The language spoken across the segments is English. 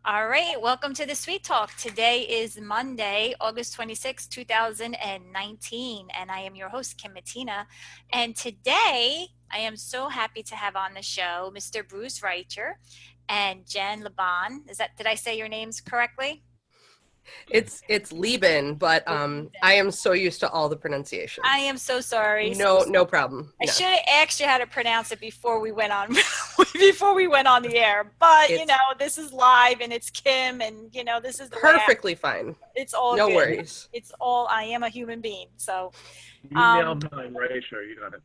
All right, welcome to the Sweet Talk. Today is Monday, August 26, 2019, and I am your host, Kim Matina. And today, I am so happy to have on the show Mr. Bruce Reicher and Jen Leban. Did I say your names correctly? It's Leban, but It's I Leban. am so used to all the I pronunciations. am so sorry. No problem. I No, should have asked you how to pronounce it before we went on before we went on the air. But it's this is live and it's Kim, and this is the way perfectly fine. it's all No good. worries. It's all, I am a human being. So, You um, nailed mine, Reicher. You got it.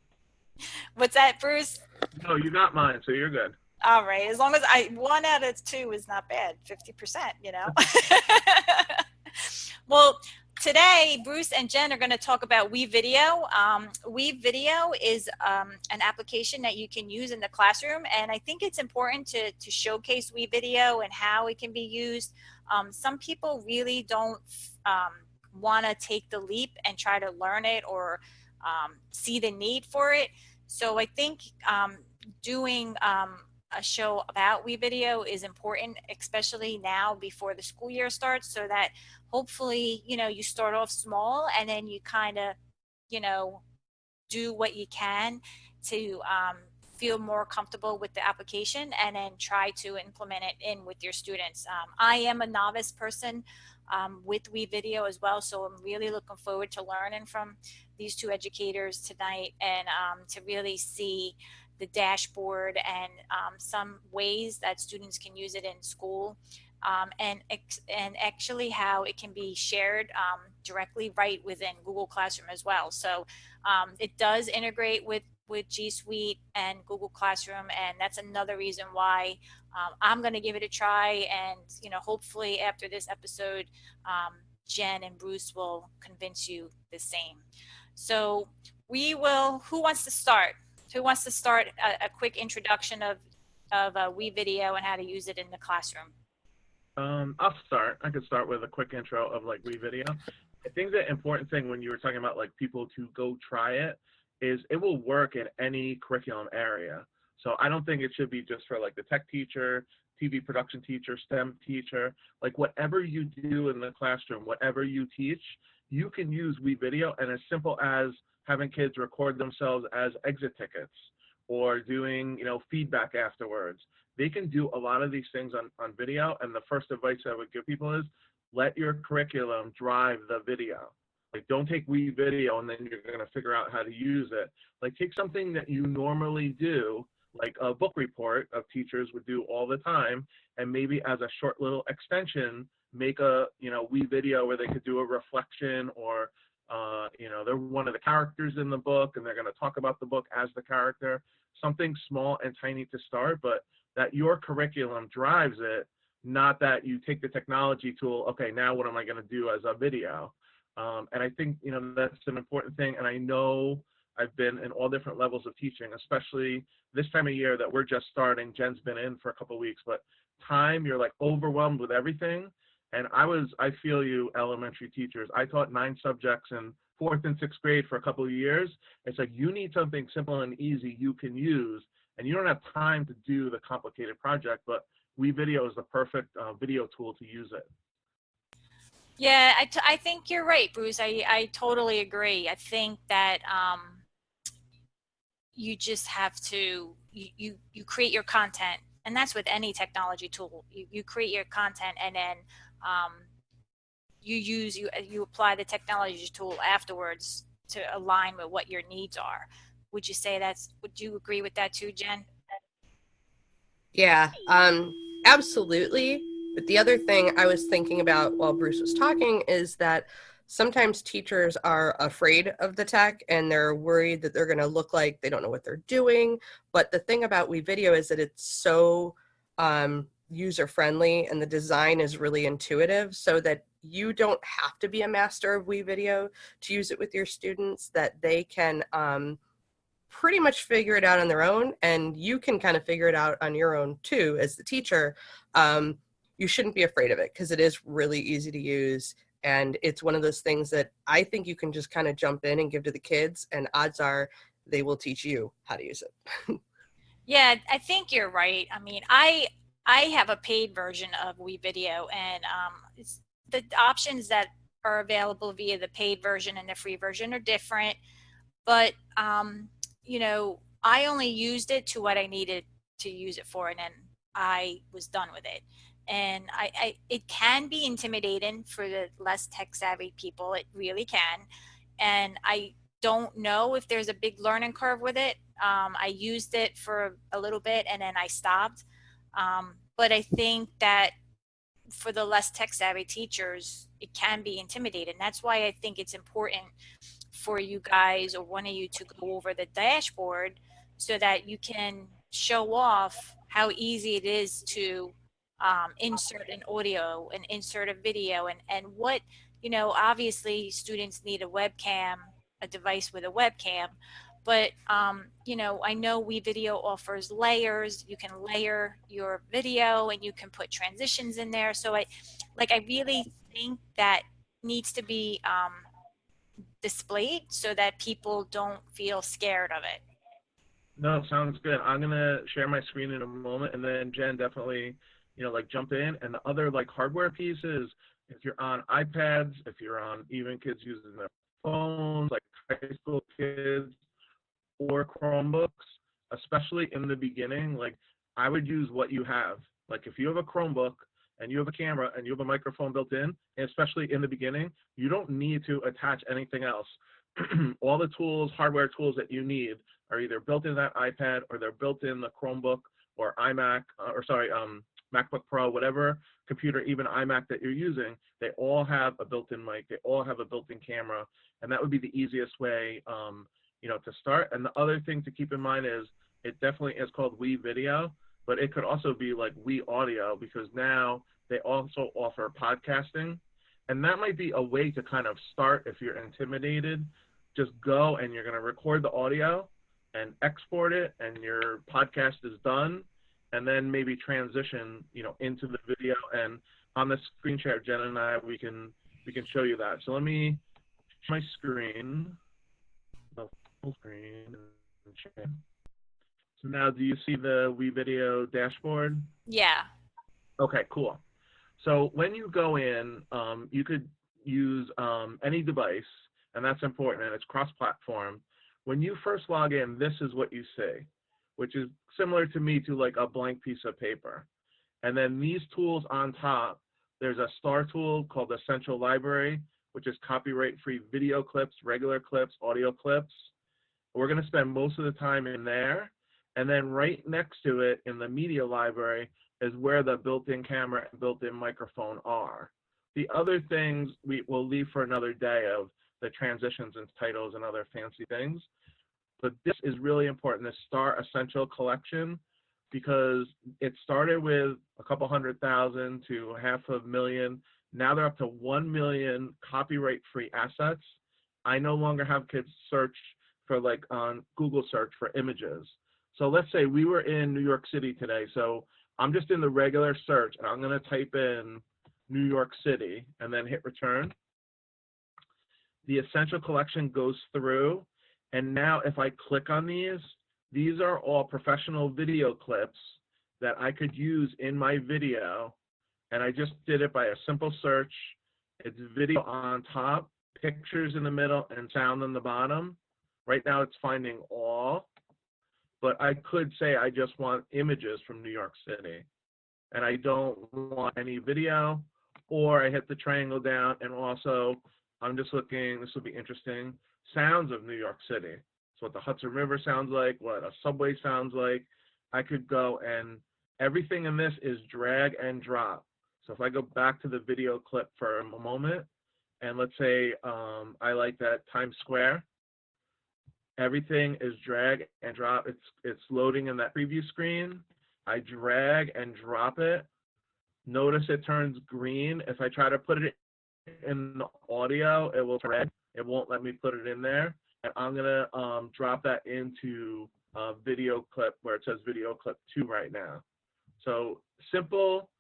what's that, Bruce? No, you got mine, so you're good. All right. As long as one out of two is not bad, 50%. Well, today, Bruce and Jen are going to talk about WeVideo. WeVideo is an application that you can use in the classroom, and I think it's important to showcase WeVideo and how it can be used. Some people really don't want to take the leap and try to learn it or see the need for it. So I think doing a show about WeVideo is important, especially now before the school year starts, so that hopefully, you start off small and then you kind of, you know, do what you can to feel more comfortable with the application and then try to implement it in with your students. I am a novice person with WeVideo as well, so I'm really looking forward to learning from these two educators tonight and to really see the dashboard and some ways that students can use it in school, and actually how it can be shared directly right within Google Classroom as well. So it does integrate with G Suite and Google Classroom, and that's another reason why I'm going to give it a try. And hopefully after this episode, Jen and Bruce will convince you the same. So we will. Who wants to start? Who wants to start a quick introduction of WeVideo and how to use it in the classroom? I'll start. I could start with a quick intro of WeVideo. I think the important thing when you were talking about people to go try it is it will work in any curriculum area. So I don't think it should be just for the tech teacher, TV production teacher, STEM teacher, whatever you do in the classroom, whatever you teach, you can use WeVideo, and as simple as having kids record themselves as exit tickets or doing, feedback afterwards. They can do a lot of these things on video. And the first advice I would give people is let your curriculum drive the video. Don't take WeVideo and then you're going to figure out how to use it. Take something that you normally do, like a book report of teachers would do all the time, and maybe as a short little extension, make a, WeVideo where they could do a reflection or they're one of the characters in the book and they're going to talk about the book as the character. Something small and tiny to start, but that your curriculum drives it, not that you take the technology tool, okay, now what am I going to do as a video? And I think, that's an important thing. And I know I've been in all different levels of teaching, especially this time of year that we're just starting. Jen's been in for a couple of weeks, but you're overwhelmed with everything. And I feel you, elementary teachers. I taught 9 subjects in 4th and 6th grade for a couple of years. It's you need something simple and easy you can use, and you don't have time to do the complicated project, but WeVideo is the perfect video tool to use it. Yeah, I think you're right, Bruce. I totally agree. I think that you just have to, you create your content, and that's with any technology tool. You create your content, and then you apply the technology tool afterwards to align with what your needs are. Would you agree with that too, Jen? Yeah, absolutely. But the other thing I was thinking about while Bruce was talking is that sometimes teachers are afraid of the tech and they're worried that they're going to look like they don't know what they're doing. But the thing about WeVideo is that it's so user-friendly and the design is really intuitive, so that you don't have to be a master of WeVideo to use it with your students, that they can pretty much figure it out on their own, and you can kind of figure it out on your own too as the teacher. You shouldn't be afraid of it because it is really easy to use, and it's one of those things that I think you can just kind of jump in and give to the kids, and odds are they will teach you how to use it. Yeah, I think you're right. I mean, I have a paid version of WeVideo, and the options that are available via the paid version and the free version are different. But you know, I only used it to what I needed to use it for, and then I was done with it. And it can be intimidating for the less tech savvy people. It really can. And I don't know if there's a big learning curve with it. I used it for a little bit and then I stopped. But I think that for the less tech savvy teachers, it can be intimidating. That's why I think it's important for you guys or one of you to go over the dashboard so that you can show off how easy it is to insert an audio and insert a video, and what, you know, obviously students need a webcam, a device with a webcam, but you know, I know WeVideo offers layers. You can layer your video and you can put transitions in there. So I really think that needs to be displayed so that people don't feel scared of it. No, sounds good. I'm gonna share my screen in a moment, and then Jen definitely, you know, like jump in. And the other like hardware pieces, if you're on iPads, if you're on even kids using their phones, like high school kids or Chromebooks, especially in the beginning, like I would use what you have. Like if you have a Chromebook and you have a camera and you have a microphone built in, and especially in the beginning, you don't need to attach anything else. All the tools, hardware tools that you need are either built in that iPad or they're built in the Chromebook or iMac, MacBook Pro, whatever computer, even iMac that you're using. They all have a built-in mic. They all have a built-in camera, and that would be the easiest way, you know, to start. And the other thing to keep in mind is it definitely is called WeVideo, but it could also be like WeAudio, because now they also offer podcasting, and that might be a way to kind of start if you're intimidated. Just go and you're going to record the audio and export it, and your podcast is done, and then maybe transition, you know, into the video. And on the screen share, Jen and I, we can show you that. So let me share my screen, the full screen, and share. So now, do you see the WeVideo dashboard? Yeah. Okay, cool. So when you go in, you could use any device, and that's important, and it's cross-platform. When you first log in, this is what you see, which is similar to me to like a blank piece of paper. And then these tools on top, there's a star tool called Essential Library, which is copyright-free video clips, regular clips, audio clips. We're going to spend most of the time in there. And then right next to it in the media library is where the built-in camera and built-in microphone are. The other things we will leave for another day, of the transitions and titles and other fancy things. But this is really important, this Star Essential Collection, because it started with a couple 100,000 to 500,000. Now they're up to 1 million copyright-free assets. I no longer have kids search for, like, on Google search for images. So let's say we were in New York City today. So I'm just in the regular search, and I'm going to type in New York City and then hit return. The Essential Collection goes through, and now if I click on these are all professional video clips that I could use in my video, and I just did it by a simple search. It's video on top, pictures in the middle, and sound on the bottom. Right now it's finding all, but I could say I just want images from New York City, and I don't want any video, or I hit the triangle down, and also I'm just looking, this will be interesting, sounds of New York City. So what the Hudson River sounds like, what a subway sounds like. I could go, and everything in this is drag and drop. So if I go back to the video clip for a moment, and let's say I like that Times Square, everything is drag and drop. It's loading in that preview screen. I drag and drop it. Notice it turns green. If I try to put it in the audio, it will turn red. It won't let me put it in there. And I'm gonna drop that into a video clip where it says video clip 2 right now. So simple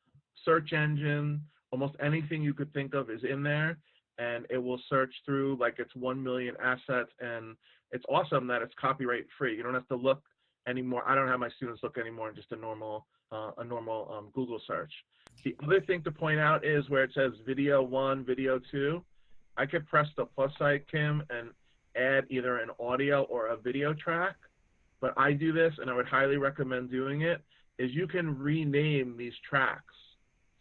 search engine, almost anything you could think of is in there, and it will search through like it's 1 million assets. And it's awesome that it's copyright free. You don't have to look anymore. I don't have my students look anymore in just a normal a normal Google search. The other thing to point out is where it says video 1, video 2, I could press the plus icon and add either an audio or a video track. But I do this, and I would highly recommend doing it, is you can rename these tracks.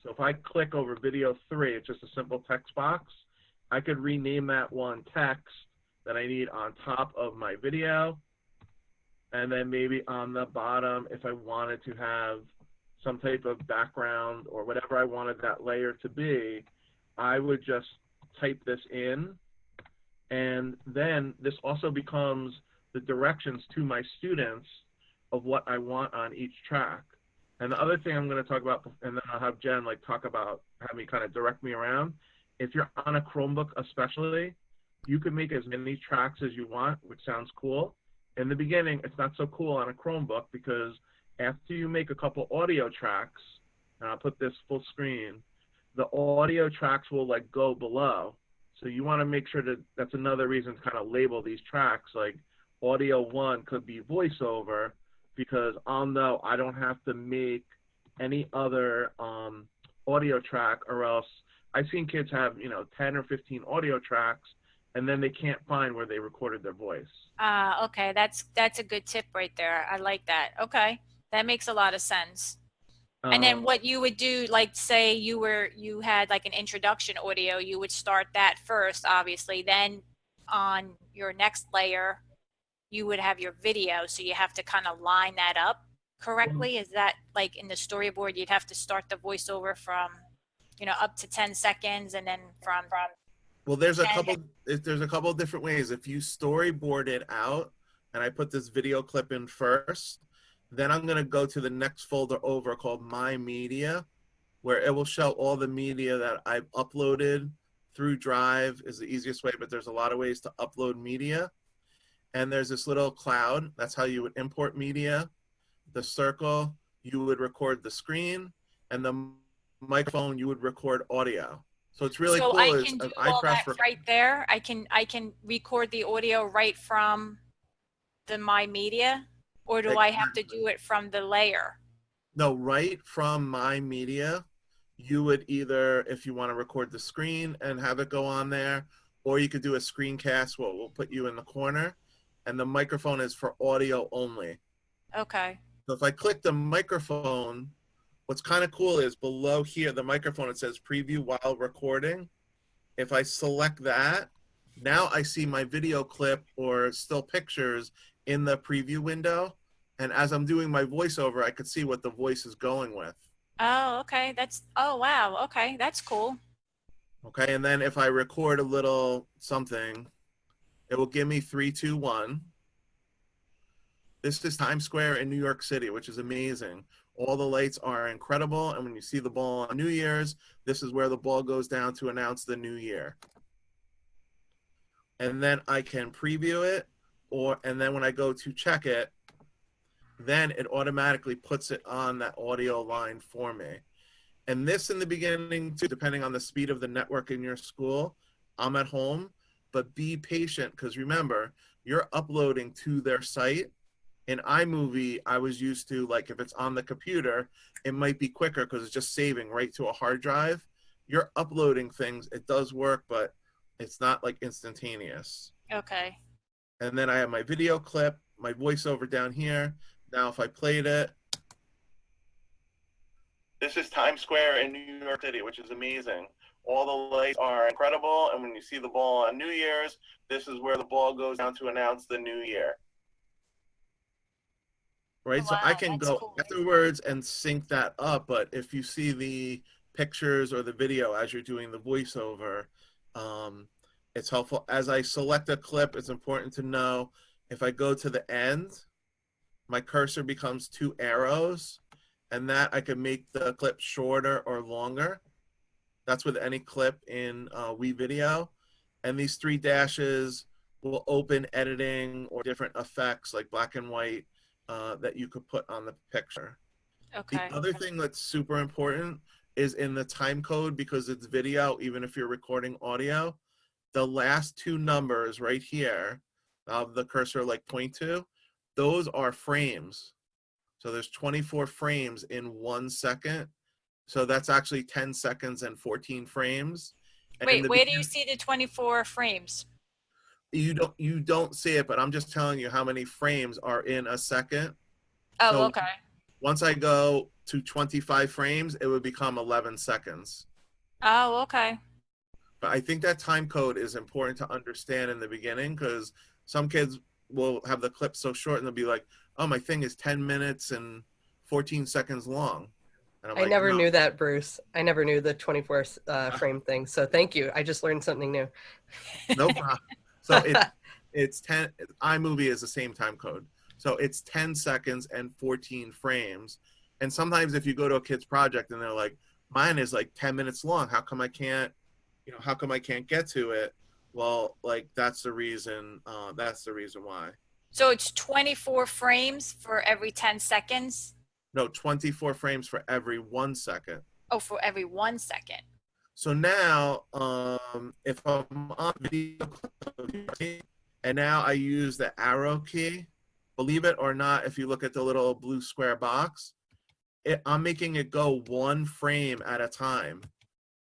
So if I click over video 3, it's just a simple text box, I could rename that one text that I need on top of my video, and then maybe on the bottom, if I wanted to have some type of background or whatever I wanted that layer to be, I would just type this in, and then this also becomes the directions to my students of what I want on each track. And the other thing I'm going to talk about, and then I'll have Jen talk about, have me kind of direct me around. If you're on a Chromebook especially, you can make as many tracks as you want, which sounds cool. In the beginning, it's not so cool on a Chromebook because after you make a couple audio tracks, and I'll put this full screen, the audio tracks will go below. So you want to make sure that that's another reason to kind of label these tracks. Like audio 1 could be voiceover, because I'll know I don't have to make any other audio track, or else I've seen kids have 10 or 15 audio tracks, and then they can't find where they recorded their voice. Okay, that's a good tip right there. I like that. Okay, that makes a lot of sense. And then what you would do, like say you had like an introduction audio, you would start that first, obviously. Then on your next layer, you would have your video. So you have to kind of line that up correctly. Is that like in the storyboard, you'd have to start the voiceover from, up to 10 seconds, and then from. Well, there's a couple of different ways. If you storyboard it out, and I put this video clip in first, then I'm going to go to the next folder over called My Media, where it will show all the media that I've uploaded through Drive is the easiest way, but there's a lot of ways to upload media. And there's this little cloud. That's how you would import media. The circle, you would record the screen, and the microphone, you would record audio. So it's really cool. So I can do all that right there. I can record the audio right from the My Media, or do I have to do it from the layer? No, right from My Media, you would either, if you want to record the screen and have it go on there, or you could do a screencast, what will put you in the corner, and the microphone is for audio only. Okay. So if I click the microphone, what's kind of cool is below here, the microphone, it says preview while recording. If I select that, now I see my video clip or still pictures in the preview window. And as I'm doing my voiceover, I could see what the voice is going with. Oh, okay. Oh, wow. Okay. That's cool. Okay. And then if I record a little something, it will give me 3, 2, 1. This is Times Square in New York City, which is amazing. All the lights are incredible. And when you see the ball on New Year's, this is where the ball goes down to announce the new year. And then I can preview it, and then when I go to check it, then it automatically puts it on that audio line for me. And this in the beginning, too, depending on the speed of the network in your school, I'm at home, but be patient, because remember, you're uploading to their site. In iMovie, I was used to, like, if it's on the computer, it might be quicker because it's just saving right to a hard drive. You're uploading things. It does work, but it's not like instantaneous. Okay. And then I have my video clip, my voiceover down here. Now, if I played it, this is Times Square in New York City, which is amazing. All the lights are incredible. And when you see the ball on New Year's, this is where the ball goes down to announce the new year. Right, wow, so I can go cool. afterwards and sync that up. But if you see the pictures or the video as you're doing the voiceover, it's helpful. As I select a clip, it's important to know if I go to the end, my cursor becomes 2 arrows, and that I can make the clip shorter or longer. That's with any clip in WeVideo. And these 3 dashes will open editing or different effects like black and white that you could put on the picture. Okay. The other thing that's super important is in the time code, because it's video, even if you're recording audio, the last 2 numbers right here of the cursor point to, those are frames. So there's 24 frames in 1 second. So that's actually 10 seconds and 14 frames. And in Wait, the where do you beginning, see the 24 frames? you don't see it, but I'm just telling you how many frames are in a second. Oh, So okay. once I go to 25 frames, it would become 11 seconds. Oh, okay. But I think that time code is important to understand in the beginning, because some kids will have the clip so short and they'll be like, oh, my thing is 10 minutes and 14 seconds long. And I'm I like, never no. knew that, Bruce. I never knew the 24 frame thing. So thank you. I just learned something new. No problem. So it's 10. iMovie is the same time code. So it's 10 seconds and 14 frames. And sometimes if you go to a kid's project and they're like, mine is like 10 minutes long, how come I can't, how come I can't get to it? Well, like that's the reason. That's the reason why. So it's 24 frames for every 10 seconds? No, 24 frames for every 1 second. Oh, for every 1 second. So now, if I'm on video and now I use the arrow key, believe it or not, if you look at the little blue square box, I'm making it go 1 frame at a time.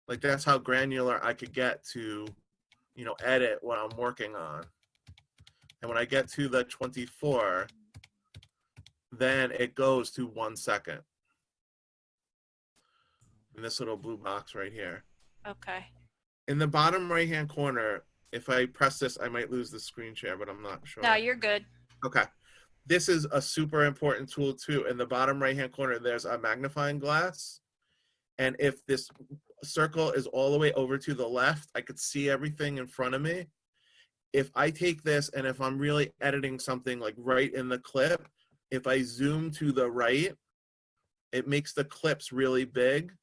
Like that's how granular I could get to, edit what I'm working on. And when I get to the 24, then it goes to 1 second. In this little blue box right here. Okay. In the bottom right-hand corner, if I press this, I might lose the screen share, but I'm not sure. No, you're good. Okay. This is a super important tool too. In the bottom right-hand corner, there's a magnifying glass. And if this circle is all the way over to the left, I could see everything in front of me. If I take this and if I'm really editing something like right in the clip, if I zoom to the right, it makes the clips really big.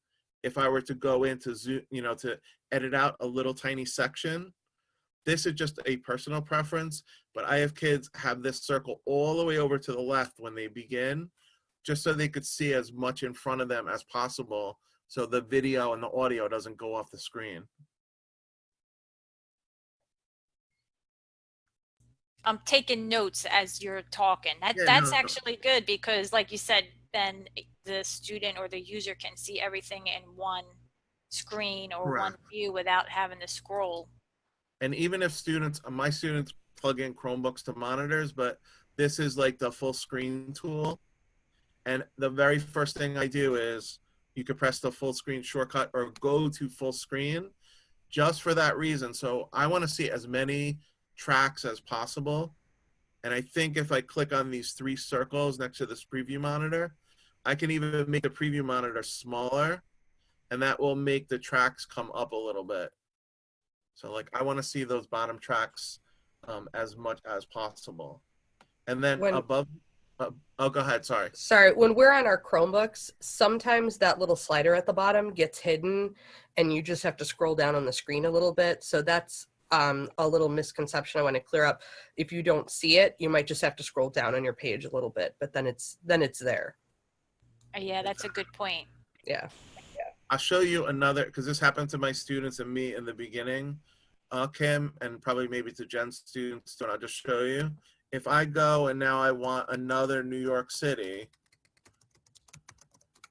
If I were to go into zoom, to edit out a little tiny section, this is just a personal preference, but I have kids have this circle all the way over to the left when they begin, just so they could see as much in front of them as possible, so the video and the audio doesn't go off the screen. I'm taking notes as you're talking. That's actually good because, like you said, then the student or the user can see everything in one screen or one view without having to scroll. And even if my students plug in Chromebooks to monitors, but this is like the full screen tool. And the very first thing I do is you could press the full screen shortcut or go to full screen just for that reason. So I want to see as many tracks as possible. And I think if I click on these 3 circles next to this preview monitor, I can even make the preview monitor smaller, and that will make the tracks come up a little bit. So like I want to see those bottom tracks as much as possible. And then above, oh, go ahead, sorry. Sorry, when we're on our Chromebooks, sometimes that little slider at the bottom gets hidden and you just have to scroll down on the screen a little bit. So that's a little misconception I want to clear up. If you don't see it, you might just have to scroll down on your page a little bit, but then it's there. Yeah, that's a good point. Yeah. I'll show you another, because this happened to my students and me in the beginning, Kim, and probably maybe to Jen's students, and I'll just show you. If I go and now I want another New York City,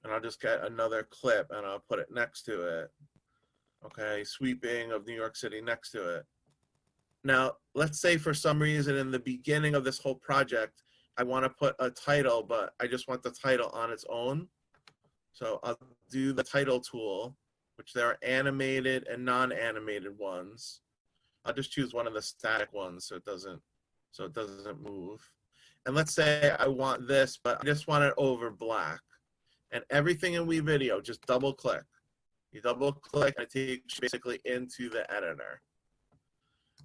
and I'll just get another clip and I'll put it next to it. Okay, sweeping of New York City next to it. Now, let's say for some reason in the beginning of this whole project, I want to put a title, but I just want the title on its own. So I'll do the title tool, which there are animated and non-animated ones. I'll just choose one of the static ones so it doesn't move. And let's say I want this, but I just want it over black. And everything in WeVideo, just double click. You double click and it takes you basically into the editor.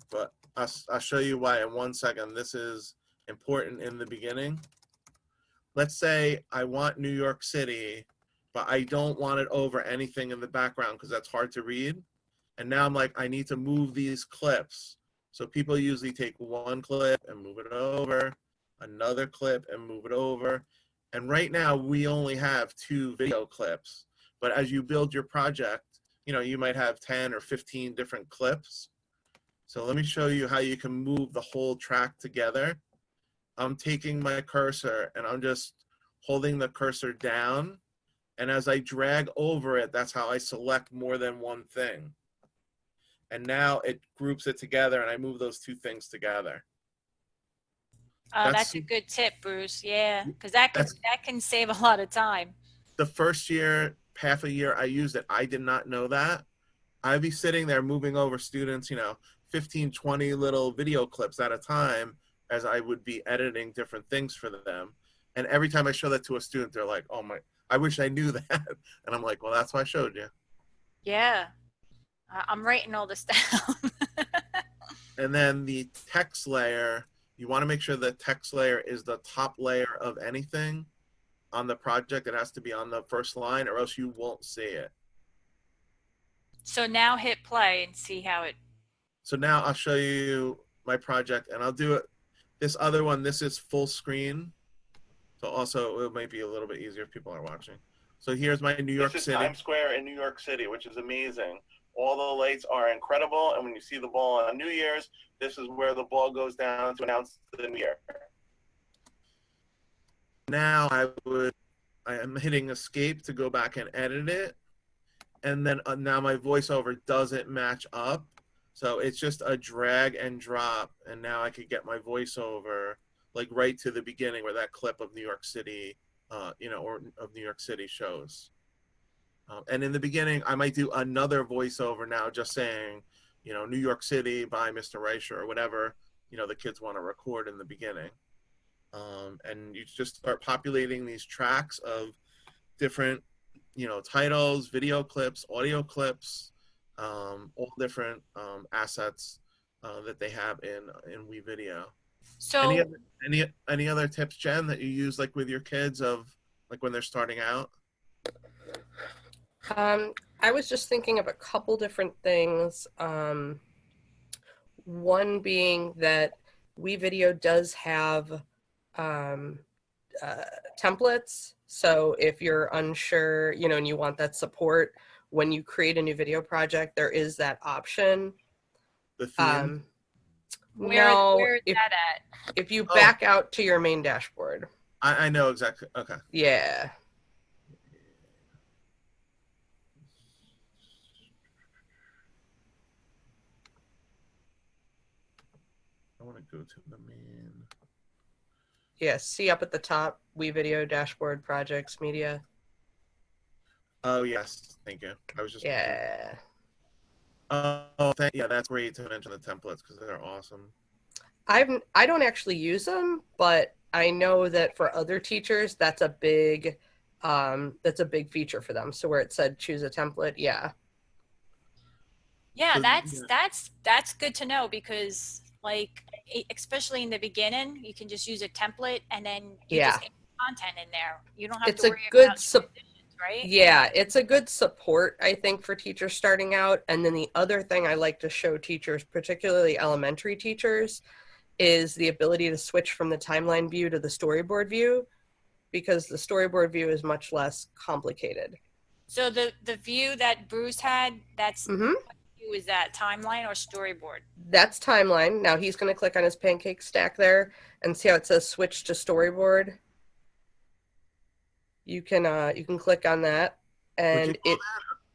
But I'll show you why in 1 second. This is important in the beginning. Let's say I want New York City, but I don't want it over anything in the background because that's hard to read. And now I'm like, I need to move these clips. So people usually take one clip and move it over, another clip and move it over. And right now we only have 2 video clips. But as you build your project, you might have 10 or 15 different clips. So let me show you how you can move the whole track together. I'm taking my cursor and I'm just holding the cursor down. And as I drag over it, that's how I select more than one thing. And now it groups it together, and I move those two things together. That's a good tip, Bruce. Yeah, because that can save a lot of time. The first year, half a year I used it, I did not know that. I'd be sitting there moving over students, 15, 20 little video clips at a time as I would be editing different things for them. And every time I show that to a student, they're like, oh my, I wish I knew that. And I'm like, well, that's why I showed you. Yeah. I'm writing all this down. And then the text layer, you want to make sure the text layer is the top layer of anything on the project. It has to be on the first line or else you won't see it. So now hit play and see how it. So now I'll show you my project, and I'll do it. This other one, this is full screen. So also it might be a little bit easier if people are watching. So here's my New York City. Times Square in New York City, which is amazing. All the lights are incredible, and when you see the ball on New Year's, this is where the ball goes down to announce the new year. Now I am hitting escape to go back and edit it, and then now my voiceover doesn't match up, so it's just a drag and drop, and now I could get my voiceover like right to the beginning where that clip of New York City, or of New York City shows. And in the beginning, I might do another voiceover now, just saying, New York City by Mr. Reicher or whatever, the kids want to record in the beginning. And you just start populating these tracks of different, titles, video clips, audio clips, all different assets that they have in WeVideo. So any other tips, Jen, that you use like with your kids of like when they're starting out? I was just thinking of a couple different things. One being that WeVideo does have templates. So if you're unsure, and you want that support when you create a new video project, there is that option. The theme? Where's that at? If you back out to your main dashboard. I know exactly. Okay. Yeah. I want to go to the main. Yeah, see up at the top, WeVideo dashboard projects media. Oh yes, thank you. I was just yeah. Yeah, that's great to mention the templates because they're awesome. I don't actually use them, but I know that for other teachers, that's a big feature for them. So where it said choose a template, yeah. Yeah, So, that's good to know because like especially in the beginning, you can just use a template and then you just get content in there. You don't have to worry about transitions, right? Yeah, it's a good support, I think, for teachers starting out. And then the other thing I like to show teachers, particularly elementary teachers, is the ability to switch from the timeline view to the storyboard view, because the storyboard view is much less complicated. So the view that Bruce had, that's what view is that, timeline or storyboard? That's timeline. Now he's going to click on his pancake stack there and see how it says switch to storyboard. You can click on that, and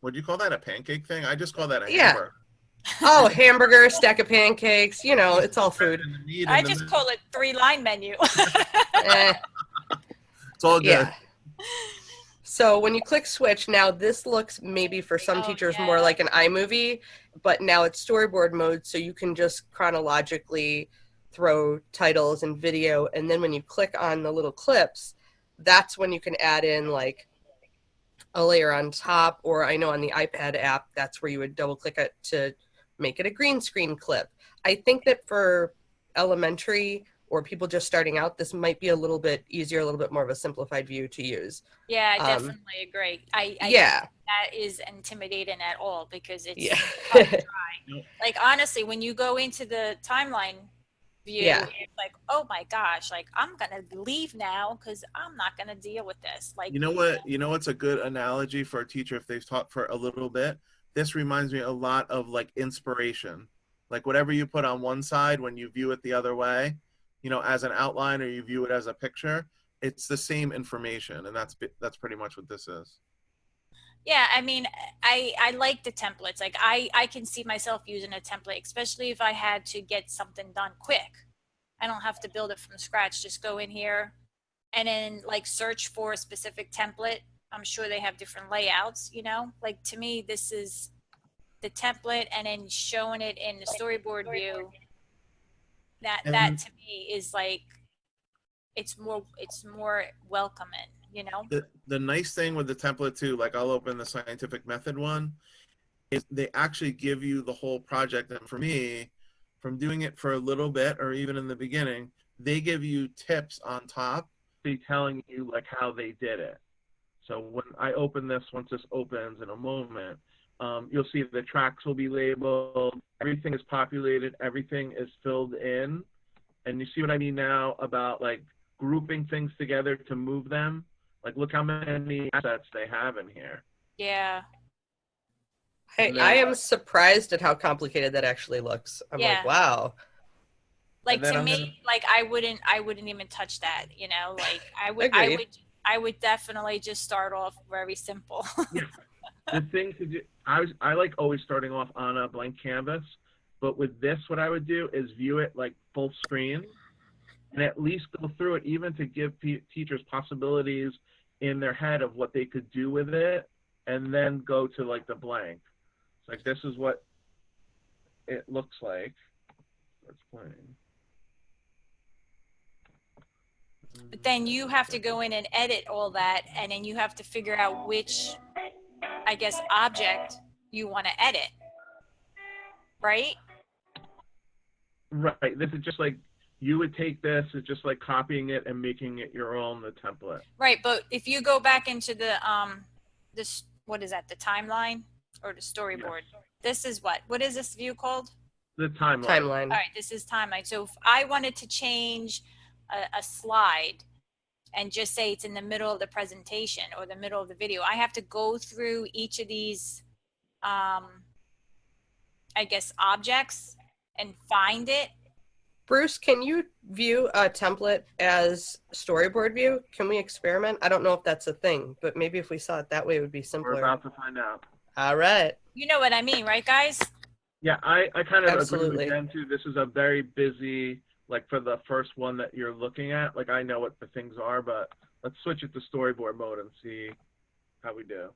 would you call that a pancake thing? I just call that a hamburger. Oh, hamburger, stack of pancakes, it's all food. I just call it 3-line menu. It's all good. Yeah. So when you click switch, now this looks maybe for some teachers more like an iMovie, but now it's storyboard mode, so you can just chronologically throw titles and video, and then when you click on the little clips, that's when you can add in like a layer on top, or I know on the iPad app, that's where you would double click it to make it a green screen clip. I think that for elementary or people just starting out, this might be a little bit easier, a little bit more of a simplified view to use. Yeah, I definitely agree. I think that is intimidating at all because it's hard to try. Like honestly, when you go into the timeline view, it's like, oh my gosh, like I'm gonna leave now because I'm not gonna deal with this. Like what's a good analogy for a teacher if they've taught for a little bit? This reminds me a lot of like inspiration. Like whatever you put on one side when you view it the other way, as an outline or you view it as a picture, it's the same information, and that's pretty much what this is. Yeah, I mean, I like the templates. Like I can see myself using a template, especially if I had to get something done quick. I don't have to build it from scratch. Just go in here and then like search for a specific template. I'm sure they have different layouts, you know? Like to me, this is the template and then showing it in the storyboard view. That And to me is like it's more welcoming, you know? the nice thing with the template too, like I'll open the scientific method one, is they actually give you the whole project. And for me, from doing it for a little bit or even in the beginning, they give you tips on top, Be telling you like how they did it. So when I open this, once this opens in a moment, you'll see the tracks will be labeled, everything is populated, everything is filled in. And you see what I mean now about like grouping things together to move them? Like look how many assets they have in here. Yeah. I am surprised at how complicated that actually looks. I'm Yeah. like, wow. Like then to I'm me, gonna- like I wouldn't even touch that, you know? Like Agreed. I would definitely just start off very simple. Yeah. The thing to do, I like always starting off on a blank canvas, but with this, what I would do is view it like full screen and at least go through it, even to give teachers possibilities in their head of what they could do with it, and then go to like the blank. It's like, this is what it looks like. It's playing. But then you have to go in and edit all that, and then you have to figure out which, I guess, object you want to edit, right? Right. This is just like, you would take this, it's just like copying it and making it your own, the template. Right, but if you go back into the this, what is that, the timeline or the storyboard? Yes. This is what is this view called? The timeline. Timeline. All right, this is timeline. So if I wanted to change a slide and just say it's in the middle of the presentation or the middle of the video, I have to go through each of these, I guess, objects and find it. Bruce, can you view a template as storyboard view? Can we experiment? I don't know if that's a thing, but maybe if we saw it that way, it would be We're simpler. about to find out. All right. You know what I mean, right, guys? Yeah, I kind of agree Absolutely. with Jen too. This is a very busy, like for the first one that you're looking at, like I know what the things are, but let's switch it to storyboard mode and see how we do.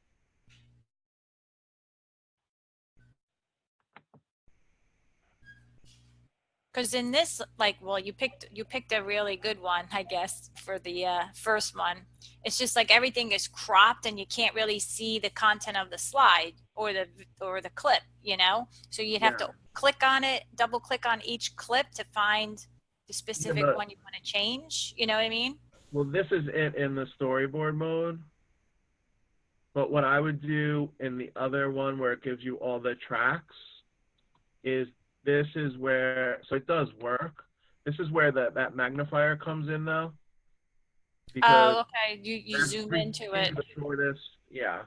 Because in this, like, well, you picked a really good one, I guess, for the first one. It's just like everything is cropped and you can't really see the content of the slide or the clip, you know. So you'd have to click on it, double click on each clip to find the specific one you want to change. You know what I mean? Well, this is it in the storyboard mode. But what I would do in the other one where it gives you all the tracks is this is where, so it does work. This is where that magnifier comes in though. Oh, okay. You zoom into it. The shortest, yeah.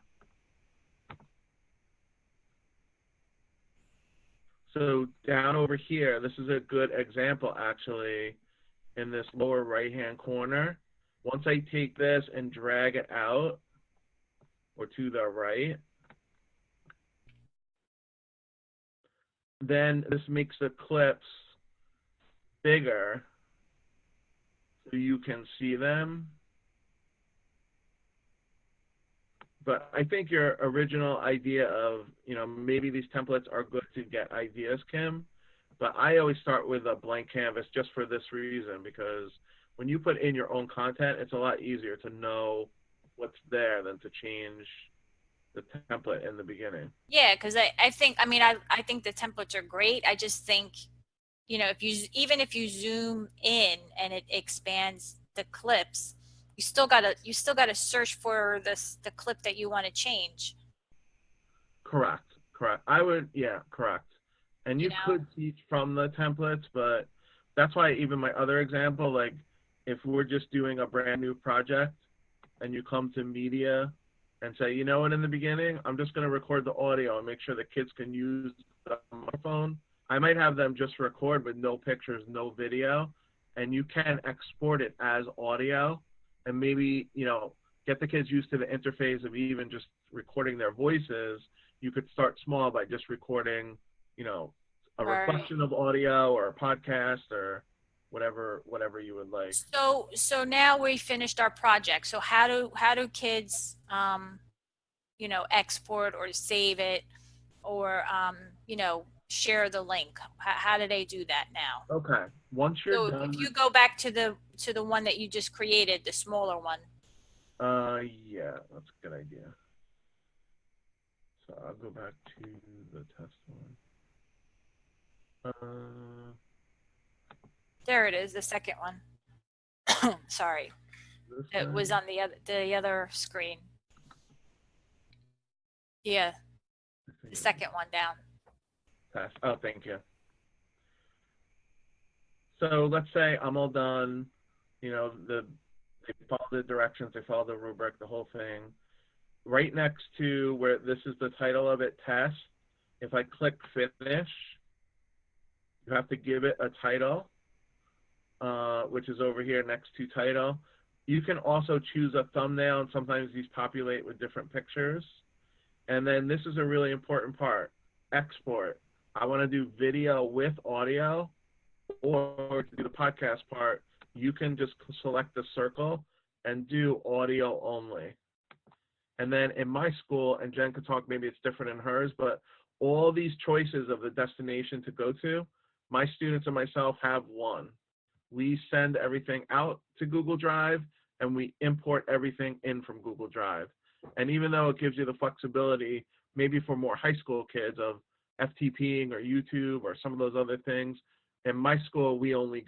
So down over here, this is a good example actually in this lower right-hand corner. Once I take this and drag it out or to the right, then this makes the clips bigger so you can see them. But I think your original idea of, you know, maybe these templates are good to get ideas, Kim, but I always start with a blank canvas just for this reason, because when you put in your own content, it's a lot easier to know what's there than to change the template in the beginning. Yeah, because I think, I mean, I think the templates are great. I just think, you know, even if you zoom in and it expands the clips, you still gotta search for the clip that you want to change. Correct. I would, yeah, correct. And you know? could teach from the templates, but that's why even my other example, like if we're just doing a brand new project and you come to media and say, you know what, in the beginning, I'm just going to record the audio and make sure the kids can use the microphone. I might have them just record with no pictures, no video, and you can export it as audio and maybe, you know, get the kids used to the interface of even just recording their voices. You could start small by just recording, you know, a Right. reflection of audio or a podcast or whatever you would like. So now we finished our project. So how do kids, you know, export or save it, or you know, share the link? How do they do that now? Okay. Once you're So done if with, you go back to the one that you just created, the smaller one. yeah, that's a good idea. So I'll go back to the test one. There it is, the second one. Sorry, This it was one. on the other screen. Yeah, the second one down. Pass. Oh, thank you. So let's say I'm all done. You know, they follow the directions, they follow the rubric, the whole thing. Right next to where this is the title of it, test. If I click finish, you have to give it a title, which is over here next to title. You can also choose a thumbnail, and sometimes these populate with different pictures. And then this is a really important part, export. I want to do video with audio, or to do the podcast part, you can just select the circle and do audio only. And then in my school, and Jen could talk, maybe it's different in hers, but all these choices of the destination to go to, my students and myself have one. We send everything out to Google Drive, and we import everything in from Google Drive. And even though it gives you the flexibility, maybe for more high school kids, of FTPing or YouTube or some of those other things, in my school, we only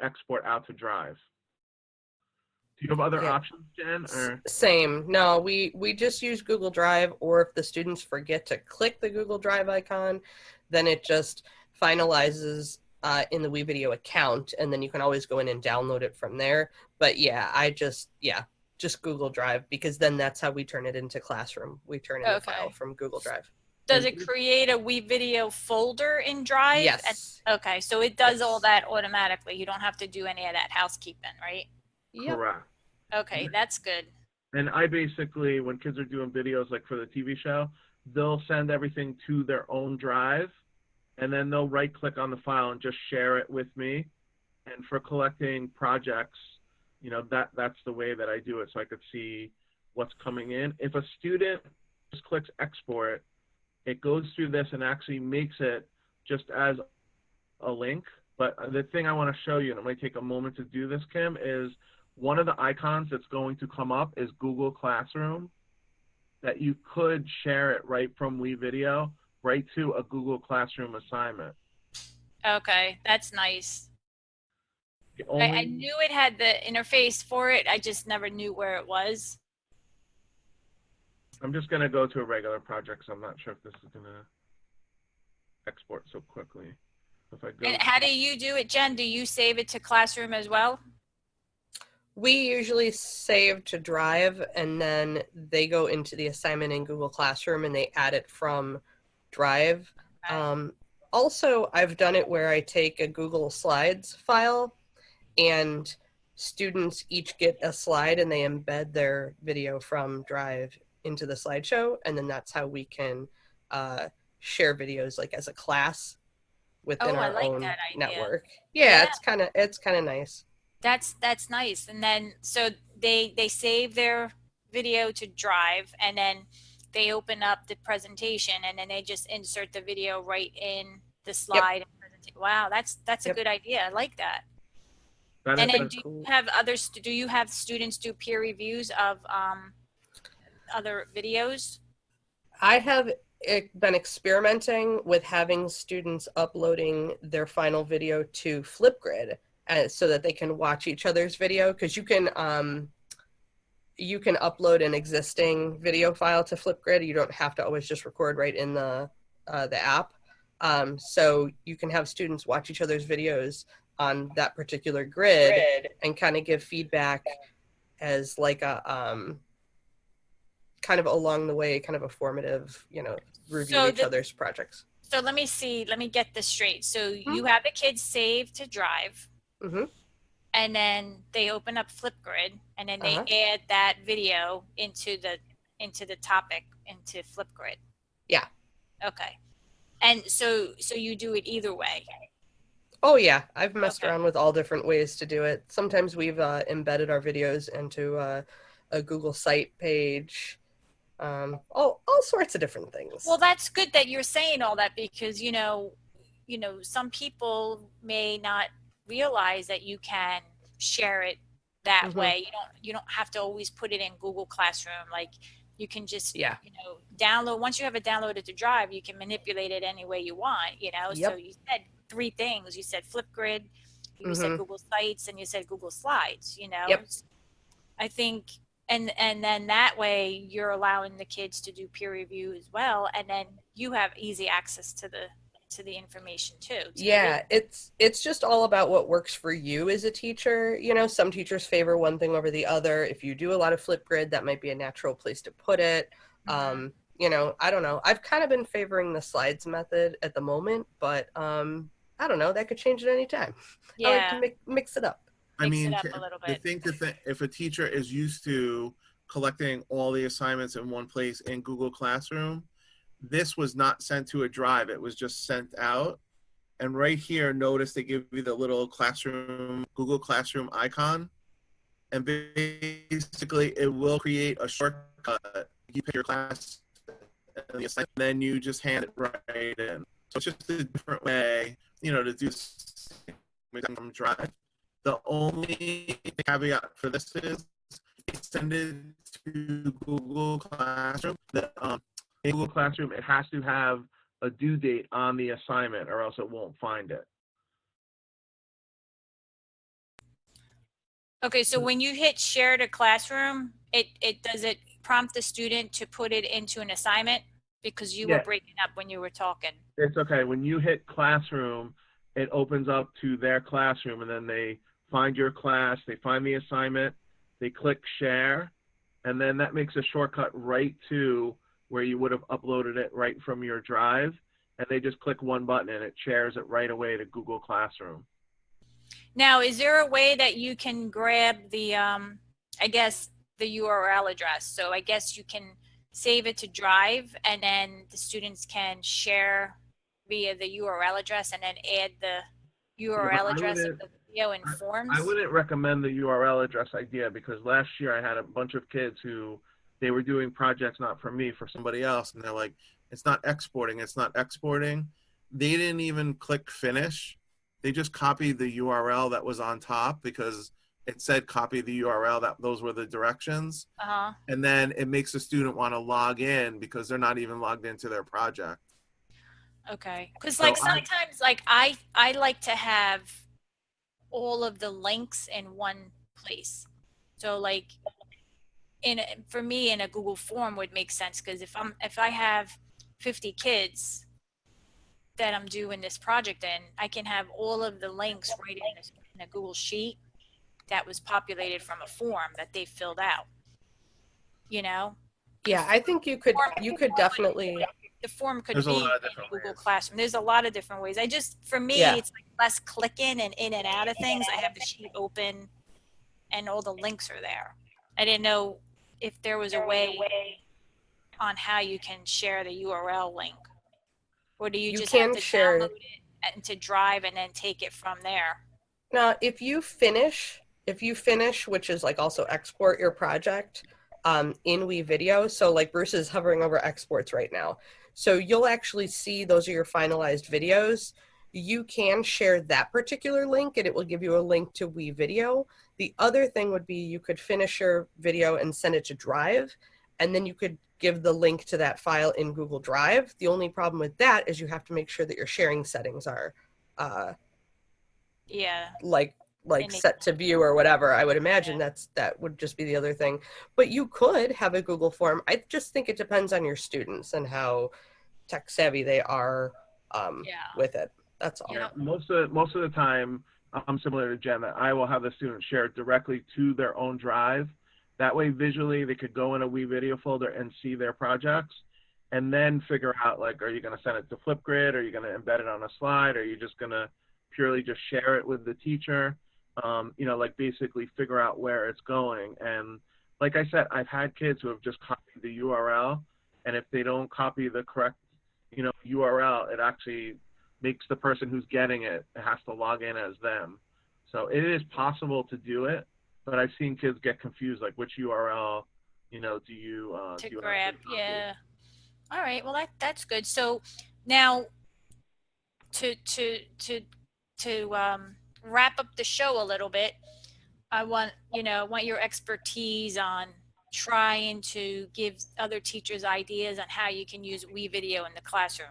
export out to Drive. Do you have other options, Jen? Or? Same. No, we just use Google Drive, or if the students forget to click the Google Drive icon, then it just finalizes in the WeVideo account, and then you can always go in and download it from there. But yeah, just Google Drive, because then that's how we turn it into Classroom. We turn in the file from Google Drive. Does it create a WeVideo folder in Drive? Yes. Okay, so it does all that automatically. You don't have to do any of that housekeeping, right? Yep. Correct. Okay, that's good. And I basically, when kids are doing videos like for the TV show, they'll send everything to their own drive, and then they'll right click on the file and just share it with me. And for collecting projects, you know, that's the way that I do it, so I could see what's coming in. If a student just clicks export, it goes through this and actually makes it just as a link. But the thing I want to show you, and it might take a moment to do this, Kim, is one of the icons that's going to come up is Google Classroom, that you could share it right from WeVideo right to a Google Classroom assignment. Okay, that's nice. I knew it had the interface for it. I just never knew where it was. I'm just going to go to a regular project, so I'm not sure if this is going to export so quickly. If I go, And how do you do it, Jen? Do you save it to Classroom as well? We usually save to Drive, and then they go into the assignment in Google Classroom, and they add it from Drive. Okay. Also, I've done it where I take a Google Slides file, and students each get a slide, and they embed their video from Drive into the slideshow, and then that's how we can share videos like as a class within our own network. Yeah, it's kind of nice. That's nice. And then so they save their video to Drive, and then they open up the presentation, and then they just insert the video right in the slide. Yep. Wow, that's a good idea. I like that. And then do you have students do peer reviews of other videos? I have been experimenting with having students uploading their final video to Flipgrid, so that they can watch each other's video, because you can upload an existing video file to Flipgrid. You don't have to always just record right in the app. So you can have students watch each other's videos on that particular grid and kind of give feedback as like a kind of along the way, kind of a formative, review of each other's projects. So let me get this straight. So you have the kids saved to Drive. Mm-hmm. and then they open up Flipgrid, and then they Uh-huh. add that video into the topic into Flipgrid. Yeah. Okay. And so you do it either way. Oh yeah, I've messed Okay. around with all different ways to do it. Sometimes we've embedded our videos into a Google site page, all sorts of different things. Well, that's good that you're saying all that, because some people may not realize that you can share it that Mm-hmm. way. You don't have to always put it in Google Classroom. Like, you can just Yeah. download. Once you have it downloaded to Drive, you can manipulate it any way you want. So Yep. you said three things. You said Flipgrid, you said Mm-hmm. Google Sites, and you said Google Slides. Yep. I think, and then that way you're allowing the kids to do peer review as well, and then you have easy access to the information too. Yeah, it's just all about what works for you as a teacher. Some teachers favor one thing over the other. If you do a lot of Flipgrid, that might be a natural place to put it. Mm-hmm. I don't know. I've kind of been favoring the slides method at the moment, but I don't know. That could change at any time. I like to Yeah, mix it up. I mix it mean, up a little to bit. think that if a teacher is used to collecting all the assignments in one place in Google Classroom, this was not sent to a drive. It was just sent out. And right here, notice they give you the little classroom, Google Classroom icon. And basically, it will create a shortcut. You pick your class and the assignment, and then you just hand it right in. So it's just a different way, to do from Drive. The only caveat for this is send it to Google Classroom. In Google Classroom, it has to have a due date on the assignment, or else it won't find it. Okay, so when you hit share to classroom, it does it prompt the student to put it into an assignment, because you were Yeah. breaking up when you were talking. It's okay. When you hit Classroom, it opens up to their classroom, and then they find your class, they find the assignment, they click share, and then that makes a shortcut right to where you would have uploaded it right from your Drive, and they just click one button and it shares it right away to Google Classroom. Now, is there a way that you can grab the I guess the URL address? So I guess you can save it to Drive, and then the students can share via the URL address, and then add the URL address of the video in Forms. I wouldn't recommend the URL address idea, because last year I had a bunch of kids who they were doing projects not for me, for somebody else, and they're like, it's not exporting. They didn't even click finish. They just copied the URL that was on top, because it said copy the URL, that those were the directions. Uh-huh. And then it makes the student want to log in because they're not even logged into their project. Okay, because sometimes I like to have all of the links in one place. So for me, in a Google form would make sense, because if I have 50 kids that I'm doing this project in, I can have all of the links right in a Google sheet that was populated from a form that they filled out. Yeah, I think you could definitely. The form could There's a be lot of in different Google ways. Classroom. There's a lot of different ways. For me, Yeah. it's like less clicking and in and out of things. I have the sheet open and all the links are there. I didn't know if there was a way on how you can share the URL link, or do you just have to download it into Drive and then take it from there? Now, if you finish, which is like also export your project in WeVideo. So like Bruce is hovering over exports right now. So you'll actually see those are your finalized videos. You can share that particular link and it will give you a link to WeVideo. The other thing would be you could finish your video and send it to Drive, and then you could give the link to that file in Google Drive. The only problem with that is you have to make sure that your sharing settings are like set to view or whatever. I would imagine that would just be the other thing. But you could have a Google form. I just think it depends on your students and how tech savvy they are with it. That's all. Yeah, most of the time, I'm similar to Jen, that I will have the students share it directly to their own Drive. That way, visually, they could go in a WeVideo folder and see their projects, and then figure out, like, are you going to send it to Flipgrid? Are you going to embed it on a slide? Are you just going to purely just share it with the teacher? you know, like basically figure out where it's going. And like I said, I've had kids who have just copied the URL, and if they don't copy the correct, you know, URL, it actually makes the person who's getting it has to log in as them. So it is possible to do it, but I've seen kids get confused, like which URL, you know, do you To do you grab, actually copy? yeah. All right, well that's good. So now to wrap up the show a little bit, I want, you know, I want your expertise on trying to give other teachers ideas on how you can use WeVideo in the classroom.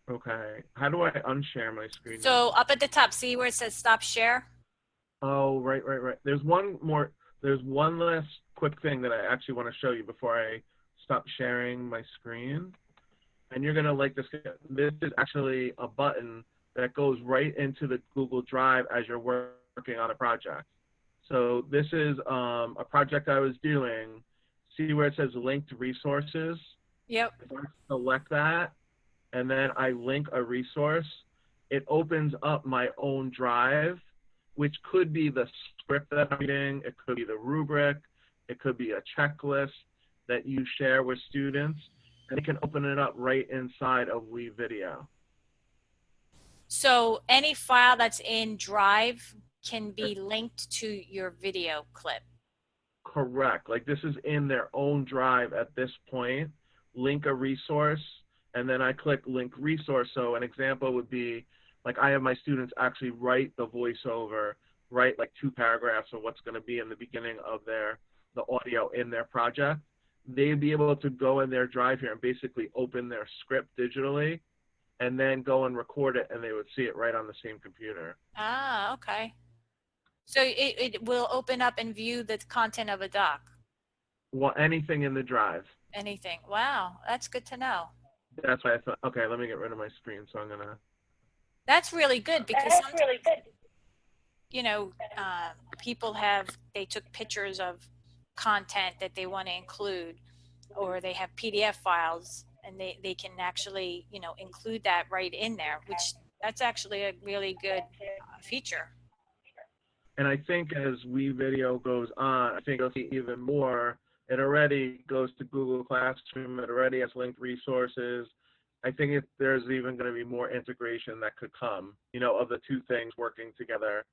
Okay. How do I unshare my screen So now? up at the top, see where it says stop share? Oh, right. There's one last quick thing that I actually want to show you before I stop sharing my screen. And you're going to like this. This is actually a button that goes right into the Google Drive as you're working on a project. So this is a project I was doing. See where it says linked resources? Yep. If I select that and then I link a resource, it opens up my own drive, which could be the script that I'm reading, it could be the rubric, it could be a checklist that you share with students, and it can open it up right inside of WeVideo. So any file that's in Drive can be linked to your video clip. Correct. Like this is in their own drive at this point. Link a resource, and then I click link resource. So an example would be, like I have my students actually write the voiceover, write like 2 paragraphs of what's going to be in the beginning of the audio in their project. They'd be able to go in their drive here and basically open their script digitally, and then go and record it, and they would see it right on the same computer. Ah, okay. So it will open up and view the content of a doc. Well, anything in the drive. Anything. Wow, that's good to know. That's why I thought, okay, let me get rid of my screen. So I'm gonna. That's really good because sometimes, you know, people they took pictures of content that they want to include, or they have PDF files, and they can actually, you know, include that right in there, which that's actually a really good feature. And I think as WeVideo goes on, I think you'll see even more. It already goes to Google Classroom. It already has linked resources. I think there's even going to be more integration that could come, you know, of the two things working together,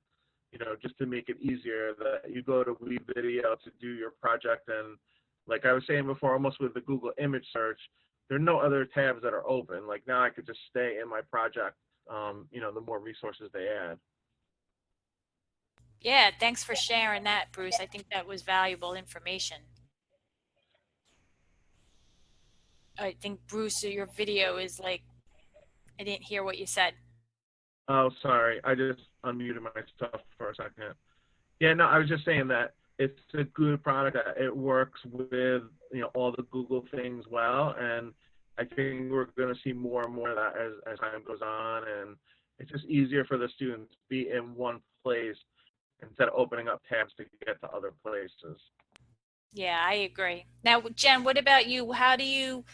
you know, just to make it easier that you go to WeVideo to do your project. And like I was saying before, almost with the Google image search, there are no other tabs that are open. Like now I could just stay in my project, you know, the more resources they add. Yeah, thanks for sharing that, Bruce. I think that was valuable information. I think, Bruce, your video is like, I didn't hear what you said. Oh, sorry. I just unmuted myself for a second. Yeah, no, I was just saying that it's a good product. It works with, you know, all the Google things well, and I think we're going to see more and more of that as time goes on, and it's just easier for the students to be in one place instead of opening up tabs to get to other places. Yeah, I agree. Now, Jen, what about you? How do you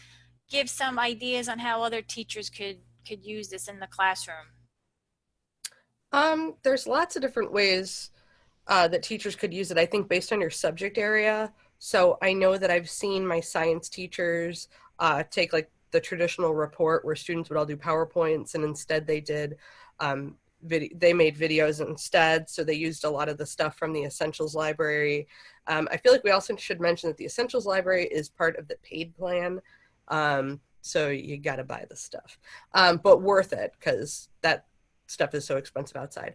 give some ideas on how other teachers could use this in the classroom? There's lots of different ways that teachers could use it, I think, based on your subject area. So I know that I've seen my science teachers take like the traditional report where students would all do PowerPoints, and instead they did they made videos instead. So they used a lot of the stuff from the Essentials library. I feel like we also should mention that the Essentials library is part of the paid plan. So you got to buy the stuff, but worth it because that stuff is so expensive outside.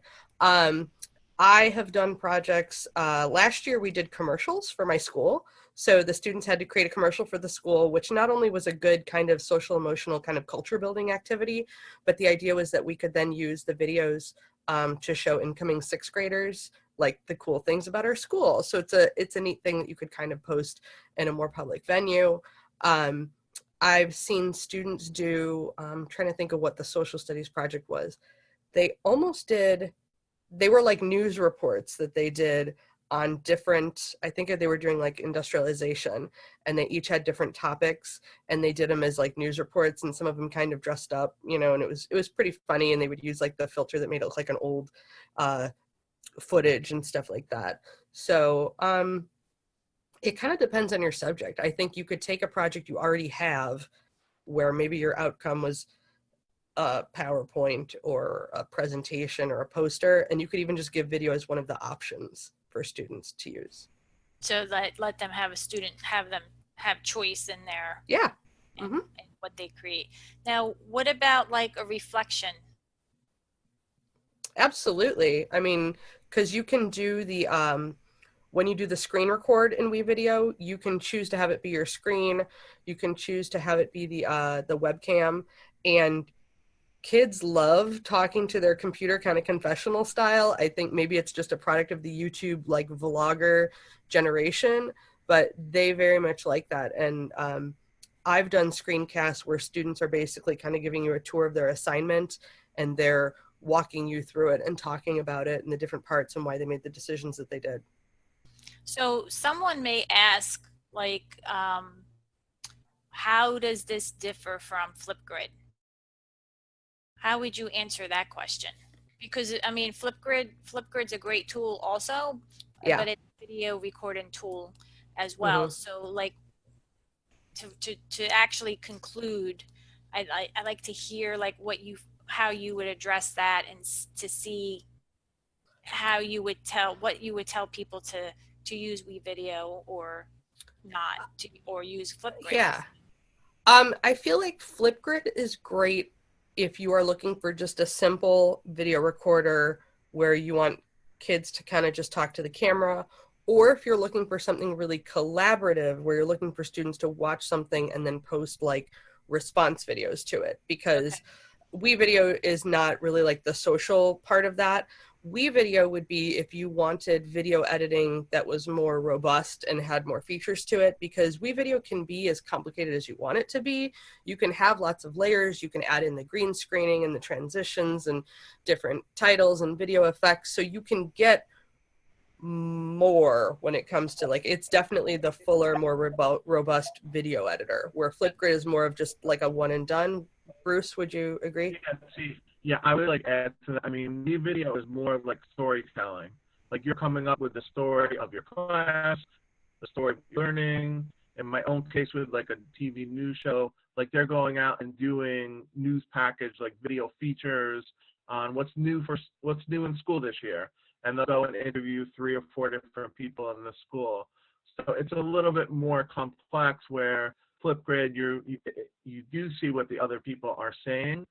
I have done projects. Last year we did commercials for my school. So the students had to create a commercial for the school, which not only was a good kind of social emotional kind of culture building activity, but the idea was that we could then use the videos to show incoming 6th graders like the cool things about our school. So it's a neat thing that you could kind of post in a more public venue. I've seen students do, I'm trying to think of what the social studies project was. They almost did, they were like news reports that they did on different, I think they were doing like industrialization, and they each had different topics, and they did them as like news reports, and some of them kind of dressed up, you know, and it was pretty funny, and they would use like the filter that made it look like an old footage and stuff like that. So it kind of depends on your subject. I think you could take a project you already have where maybe your outcome was a PowerPoint or a presentation or a poster, and you could even just give video as one of the options for students to use. So let them have have choice in their Yeah. in what they create. Now, what about like a reflection? Absolutely. I mean, because you can do the when you do the screen record in WeVideo, you can choose to have it be your screen. You can choose to have it be the webcam, and kids love talking to their computer kind of confessional style. I think maybe it's just a product of the YouTube like vlogger generation, but they very much like that. And I've done screencasts where students are basically kind of giving you a tour of their assignment, and they're walking you through it and talking about it and the different parts and why they made the decisions that they did. So someone may ask, like, how does this differ from Flipgrid? How would you answer that question? Because I mean, Flipgrid's a great tool also, Yeah. but it's a video recording tool as well. Mm-hmm. So like to actually conclude, I like to hear like how you would address that, and to see how you would what you would tell people to use WeVideo or not to, or use Flipgrid. Yeah. I feel like Flipgrid is great if you are looking for just a simple video recorder where you want kids to kind of just talk to the camera, or if you're looking for something really collaborative where you're looking for students to watch something and then post like response videos to it, because WeVideo is not really like the social part of that. WeVideo would be if you wanted video editing that was more robust and had more features to it, because WeVideo can be as complicated as you want it to be. You can have lots of layers. You can add in the green screening and the transitions and different titles and video effects. So you can get more when it comes to like, it's definitely the fuller, more robust video editor, where Flipgrid is more of just like a one and done. Bruce, would you agree? Yeah, I would like add to that. I mean, WeVideo is more like storytelling. Like you're coming up with the story of your class, the story of learning. In my own case with like a TV news show, like they're going out and doing news package, like video features on what's new in school this year. And they'll go and interview 3 or 4 different people in the school. So it's a little bit more complex, where Flipgrid, you do see what the other people are saying.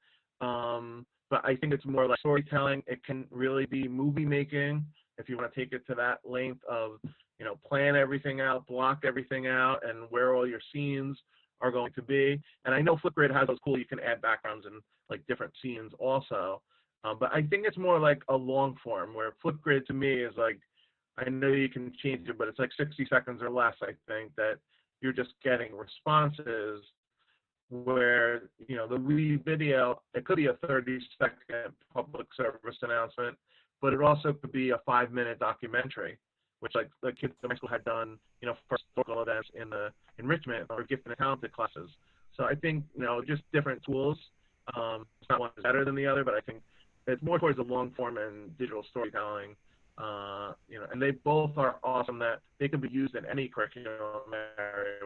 But I think it's more like storytelling. It can really be movie making if you want to take it to that length of, you know, plan everything out, block everything out, and where all your scenes are going to be. And I know Flipgrid has those cool, you can add backgrounds and like different scenes also. But I think it's more like a long form, where Flipgrid to me is like, I know you can change it, but it's like 60 seconds or less. I think that you're just getting responses, where, you know, the WeVideo, it could be a 30-second public service announcement, but it also could be a 5-minute documentary, which like the kids in my school had done, you know, for historical events in the enrichment or gifted and talented classes. So I think, you know, just different tools. It's not one is better than the other, but I think it's more towards the long form and digital storytelling. You know, and they both are awesome, that they can be used in any curriculum area.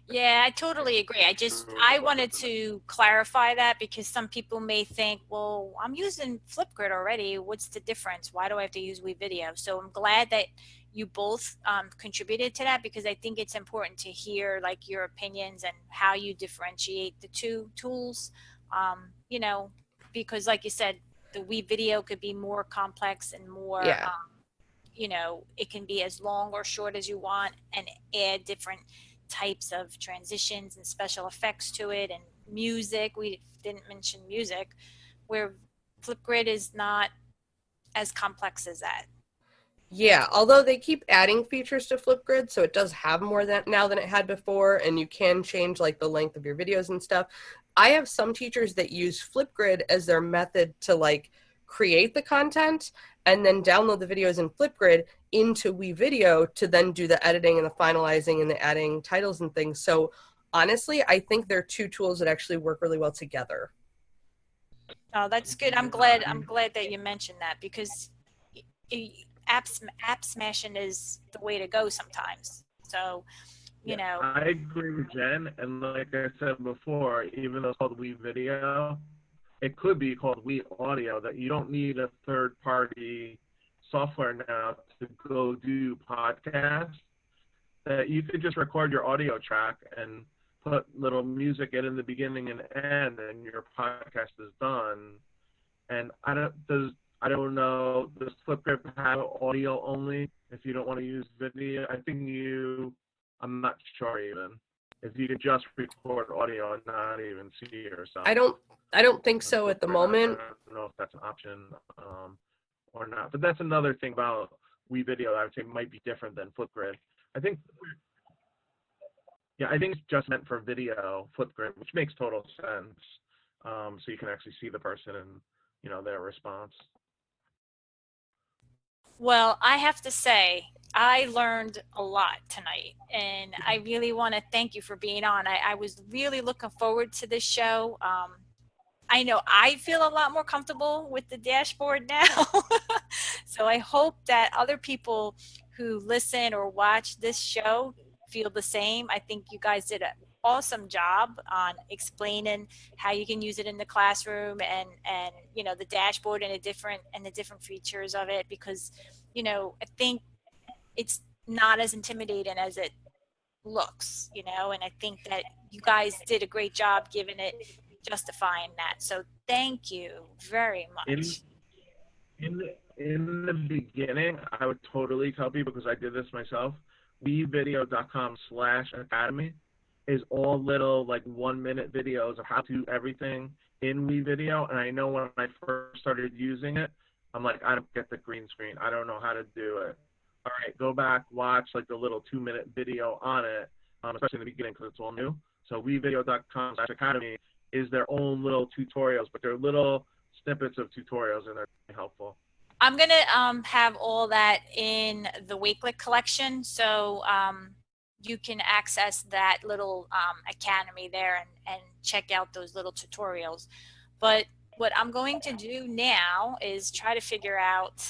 Yeah, I totally agree. I wanted to clarify that, because some people may think, well, I'm using Flipgrid already. What's the difference? Why do I have to use WeVideo? So I'm glad that you both contributed to that, because I think it's important to hear like your opinions and how you differentiate the two tools. You know, because like you said, the WeVideo could be more complex and more, Yeah. you know, it can be as long or short as you want, and add different types of transitions and special effects to it, and music. We didn't mention music, where Flipgrid is not as complex as that. Yeah, although they keep adding features to Flipgrid, so it does have more now than it had before, and you can change like the length of your videos and stuff. I have some teachers that use Flipgrid as their method to like create the content and then download the videos in Flipgrid into WeVideo to then do the editing and the finalizing and the adding titles and things. So honestly, I think they're two tools that actually work really well together. Oh, that's good. I'm glad that you mentioned that, because app smashing is the way to go sometimes. So, you know. I agree with Jen, and like I said before, even though it's called WeVideo, it could be called WeAudio, that you don't need a third-party software now to go do podcasts, that you could just record your audio track and put little music in the beginning and end, and your podcast is done. And I don't know, does Flipgrid have audio only if you don't want to use video? I think I'm not sure even if you could just record audio and not even see yourself. I don't think so at the moment. I don't know if that's an option or not, but that's another thing about WeVideo that I would say might be different than Flipgrid. I think it's just meant for video, Flipgrid, which makes total sense. So you can actually see the person and, you know, their response. Well, I have to say, I learned a lot tonight, and I really want to thank you for being on. I was really looking forward to this show. I know I feel a lot more comfortable with the dashboard now. So I hope that other people who listen or watch this show feel the same. I think you guys did an awesome job on explaining how you can use it in the classroom, and you know, the dashboard and the different features of it, because, you know, I think it's not as intimidating as it looks, you know, and I think that you guys did a great job giving it, justifying that. So thank you very much. In the beginning, I would totally tell people, because I did this myself, wevideo.com/academy is all little like 1-minute videos of how to do everything in WeVideo. And I know when I first started using it, I'm like, I don't get the green screen. I don't know how to do it. All right, go back, watch like the little 2-minute video on it, especially in the beginning because it's all new. So wevideo.com/academy is their own little tutorials, but they're little snippets of tutorials, and they're really helpful. I'm going to have all that in the Wakelet collection, so you can access that little academy there and check out those little tutorials. But what I'm going to do now is try to figure out,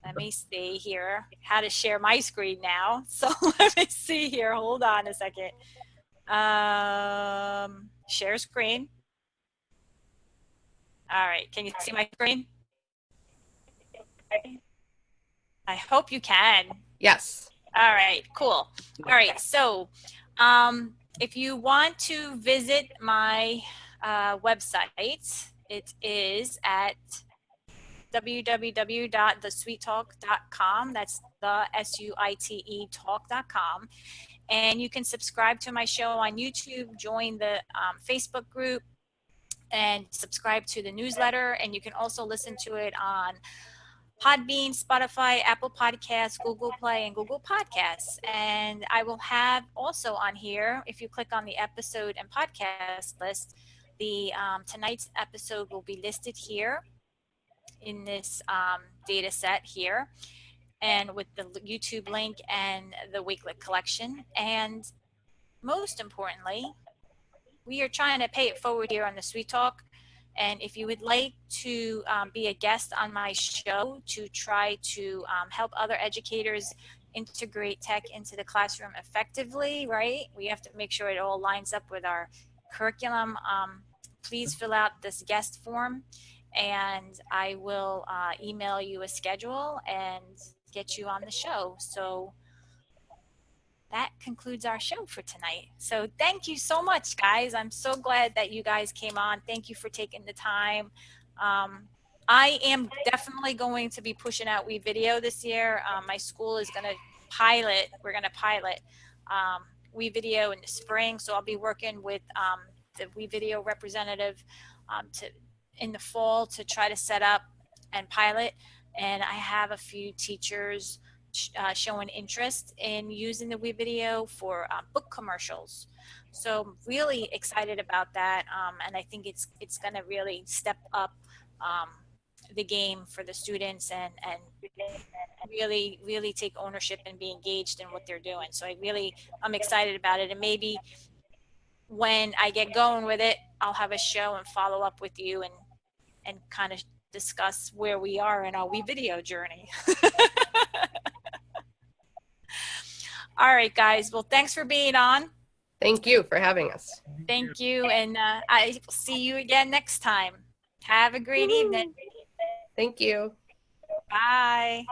let me see here, how to share my screen now. So let me see here. Hold on a second. Share screen. All right. Can you see my screen? I hope you can. Yes. All right, cool. All right, so if you want to visit my website, it is at www.thesweettalk.com. That's the SUITE talk.com. And you can subscribe to my show on YouTube, join the Facebook group, and subscribe to the newsletter. And you can also listen to it on Podbean, Spotify, Apple Podcasts, Google Play, and Google Podcasts. And I will have also on here, if you click on the episode and podcast list, the tonight's episode will be listed here in this data set here, and with the YouTube link and the Wakelet collection. And most importantly, we are trying to pay it forward here on the Sweet Talk. And if you would like to be a guest on my show to try to help other educators integrate tech into the classroom effectively, right? We have to make sure it all lines up with our curriculum. Please fill out this guest form, and I will email you a schedule and get you on the show. So that concludes our show for tonight. So thank you so much, guys. I'm so glad that you guys came on. Thank you for taking the time. I am definitely going to be pushing out WeVideo this year. My school is going to pilot. We're going to pilot WeVideo in the spring. So I'll be working with the WeVideo representative in the fall to try to set up and pilot. And I have a few teachers showing interest in using the WeVideo for book commercials. So I'm really excited about that, and I think it's going to really step up the game for the students and really take ownership and be engaged in what they're doing. So I'm excited about it. And maybe when I get going with it, I'll have a show and follow up with you and kind of discuss where we are in our WeVideo journey. All right, guys. Well, thanks for being on. Thank you for having us. Thank you. And I will see you again next time. Have a great evening. Thank you. Bye.